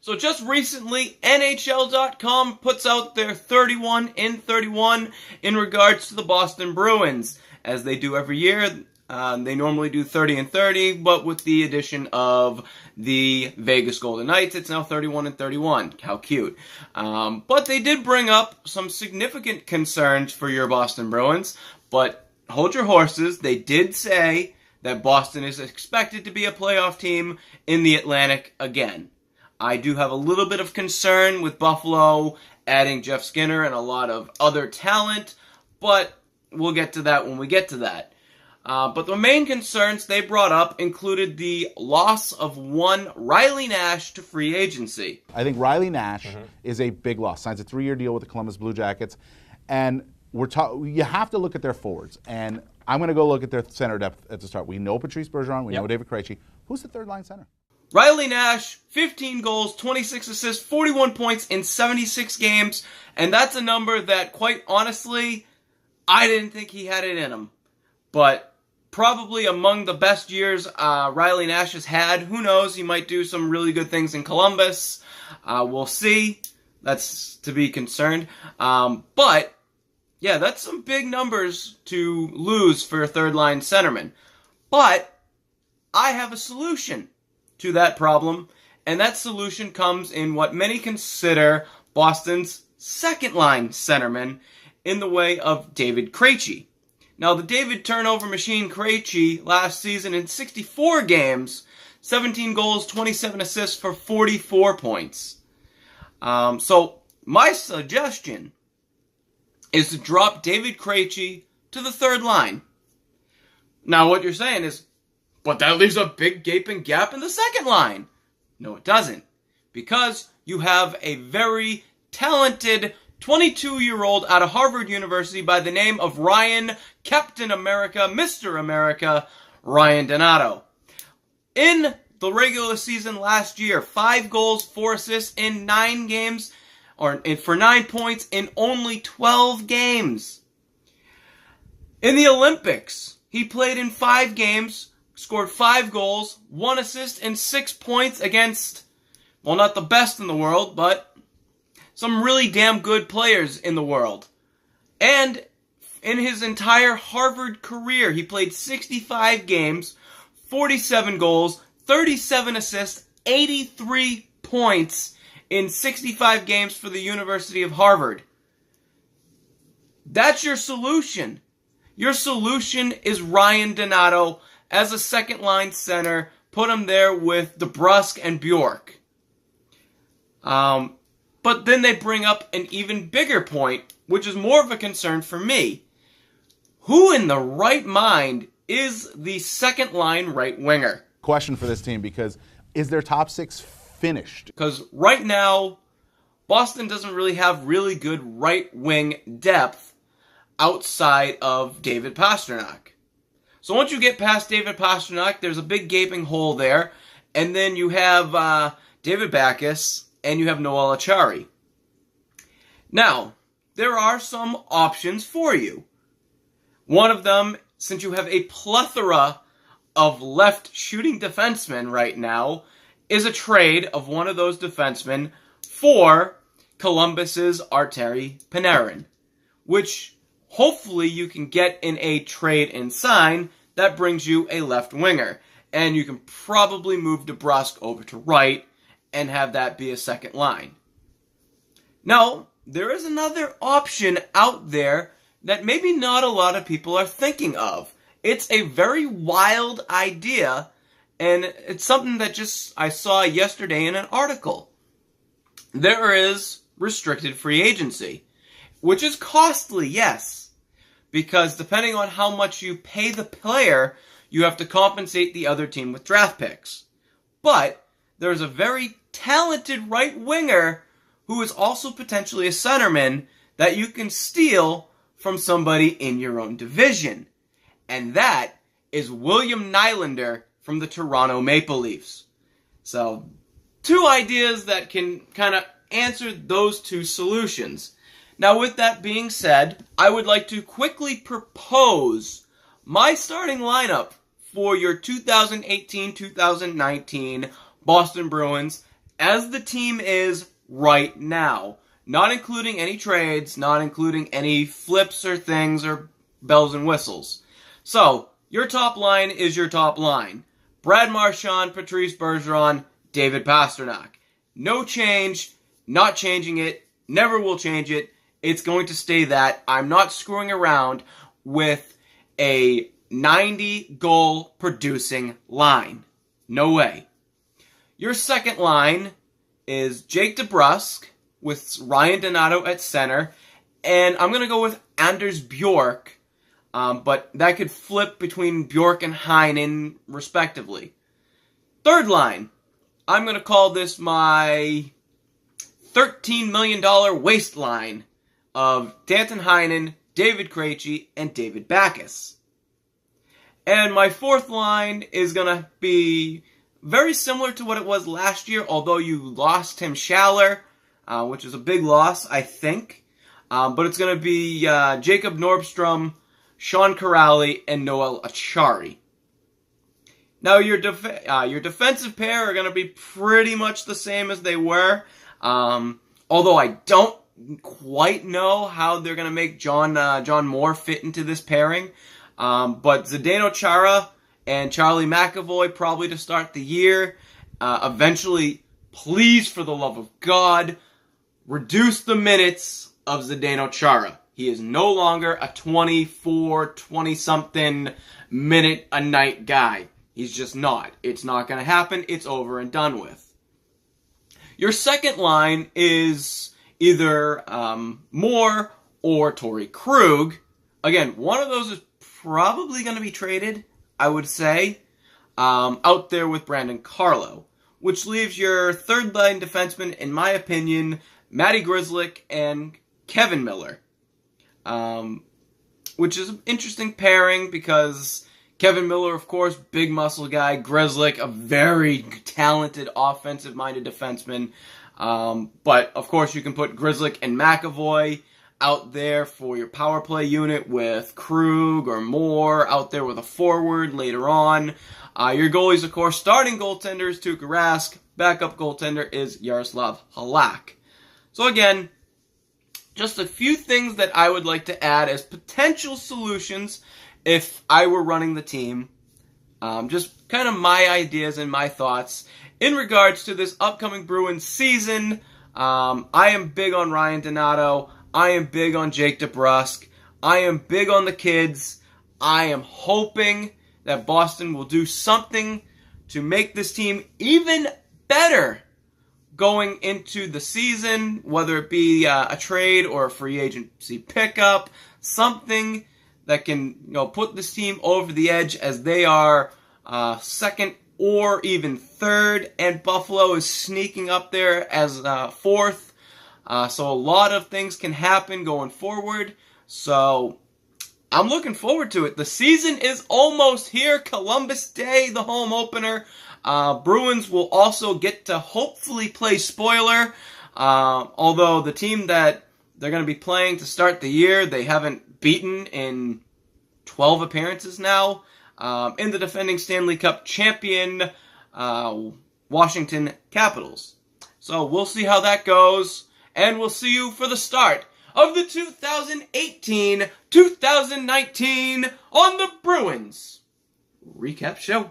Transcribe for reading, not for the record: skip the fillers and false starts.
So just recently, NHL.com puts out their 31 in 31 in regards to the Boston Bruins. As they do every year, they normally do 30 and 30, but with the addition of the Vegas Golden Knights, it's now 31 and 31. How cute. But they did bring up some significant concerns for your Boston Bruins, but hold your horses. They did say that Boston is expected to be a playoff team in the Atlantic again. I do have a little bit of concern with Buffalo adding Jeff Skinner and a lot of other talent, but we'll get to that when we get to that. But the main concerns they brought up included the loss of one Riley Nash to free agency. I think Riley Nash is a big loss. Signs a 3-year deal with the Columbus Blue Jackets, and you have to look at their forwards. And I'm going to go look at their center depth at the start. We know Patrice Bergeron. We know David Krejci. Who's the third line center? Riley Nash, 15 goals, 26 assists, 41 points in 76 games, and that's a number that, quite honestly, I didn't think he had it in him. But probably among the best years Riley Nash has had. Who knows? He might do some really good things in Columbus. We'll see. That's to be concerned. But, yeah, that's some big numbers to lose for a third-line centerman. But I have a solution to that problem, and that solution comes in what many consider Boston's second-line centerman in the way of David Krejci. Now, the David Turnover Machine Krejci last season in 64 games, 17 goals, 27 assists for 44 points. So, my suggestion is to drop David Krejci to the third line. Now, what you're saying is, but that leaves a big gaping gap in the second line. No, it doesn't. Because you have a very talented 22-year-old out of Harvard University by the name of Ryan, Captain America, Mr. America, Ryan Donato. In the regular season last year, 5 goals, 4 assists in 9 games, or for 9 points in only 12 games. In the Olympics, he played in 5 games, scored 5 goals, 1 assist, and 6 points against, well, not the best in the world, but some really damn good players in the world. And in his entire Harvard career, he played 65 games, 47 goals, 37 assists, 83 points in 65 games for the University of Harvard. That's your solution. Your solution is Ryan Donato as a second-line center. Put him there with DeBrusk and Bjork. But then they bring up an even bigger point, which is more of a concern for me. Who in the right mind is the second-line right winger? Question for this team, because is their top 6 finished? Because right now, Boston doesn't really have really good right wing depth outside of David Pastrnak. So once you get past David Pastrnak, there's a big gaping hole there. And then you have David Backes and you have Noel Acciari. Now, there are some options for you. One of them, since you have a plethora of left shooting defensemen right now, is a trade of one of those defensemen for Columbus's Artemi Panarin, which hopefully you can get in a trade and sign that brings you a left winger. And you can probably move DeBrusk over to right and have that be a second line. Now, there is another option out there that maybe not a lot of people are thinking of. It's a very wild idea, and it's something that I saw yesterday in an article. There is restricted free agency, which is costly, yes, because depending on how much you pay the player, you have to compensate the other team with draft picks. But there's a very talented right winger who is also potentially a centerman that you can steal from somebody in your own division. And that is William Nylander from the Toronto Maple Leafs. So, 2 ideas that can kind of answer those 2 solutions. Now, with that being said, I would like to quickly propose my starting lineup for your 2018-2019 Boston Bruins as the team is right now, not including any trades, not including any flips or things or bells and whistles. So, your top line is your top line. Brad Marchand, Patrice Bergeron, David Pastrnak. No change, not changing it, never will change it. It's going to stay that. I'm not screwing around with a 90-goal producing line. No way. Your second line is Jake DeBrusk with Ryan Donato at center, and I'm going to go with Anders Bjork, but that could flip between Bjork and Heinen, respectively. Third line, I'm going to call this my $13 million waistline of Danton Heinen, David Krejci, and David Backes. And my fourth line is going to be very similar to what it was last year, although you lost Tim Schaller, which is a big loss, I think. But it's going to be Jacob Nordstrom, Sean Corrali, and Noel Acciari. Now, your defensive pair are going to be pretty much the same as they were, although I don't quite know how they're going to make John Moore fit into this pairing. But Zdeno Chara and Charlie McAvoy probably to start the year. Eventually, please, for the love of God, reduce the minutes of Zdeno Chara. He is no longer a 20-something minute a night guy. He's just not. It's not going to happen. It's over and done with. Your second line is either Moore or Torrey Krug. Again, one of those is probably going to be traded, I would say, out there with Brandon Carlo, which leaves your third-line defenseman, in my opinion, Matty Grzelcyk and Kevin Miller, which is an interesting pairing because Kevin Miller, of course, big muscle guy. Grzelcyk, a very talented, offensive-minded defenseman. But, of course, you can put Grzelcyk and McAvoy out there for your power play unit with Krug or Moore out there with a forward later on. Your goalies, of course, starting goaltender is Tuukka Rask. Backup goaltender is Yaroslav Halak. So, again, just a few things that I would like to add as potential solutions if I were running the team. Just kind of my ideas and my thoughts in regards to this upcoming Bruins season. I am big on Ryan Donato. I am big on Jake DeBrusk. I am big on the kids. I am hoping that Boston will do something to make this team even better going into the season, whether it be a trade or a free agency pickup, something that can put this team over the edge as they are second or even third, and Buffalo is sneaking up there as fourth. So a lot of things can happen going forward. So I'm looking forward to it. The season is almost here. Columbus Day, the home opener. Bruins will also get to hopefully play spoiler. Although the team that they're going to be playing to start the year, they haven't beaten in 12 appearances now. In the defending Stanley Cup champion Washington Capitals. So we'll see how that goes. And we'll see you for the start of the 2018-2019 on the Bruins Recap Show.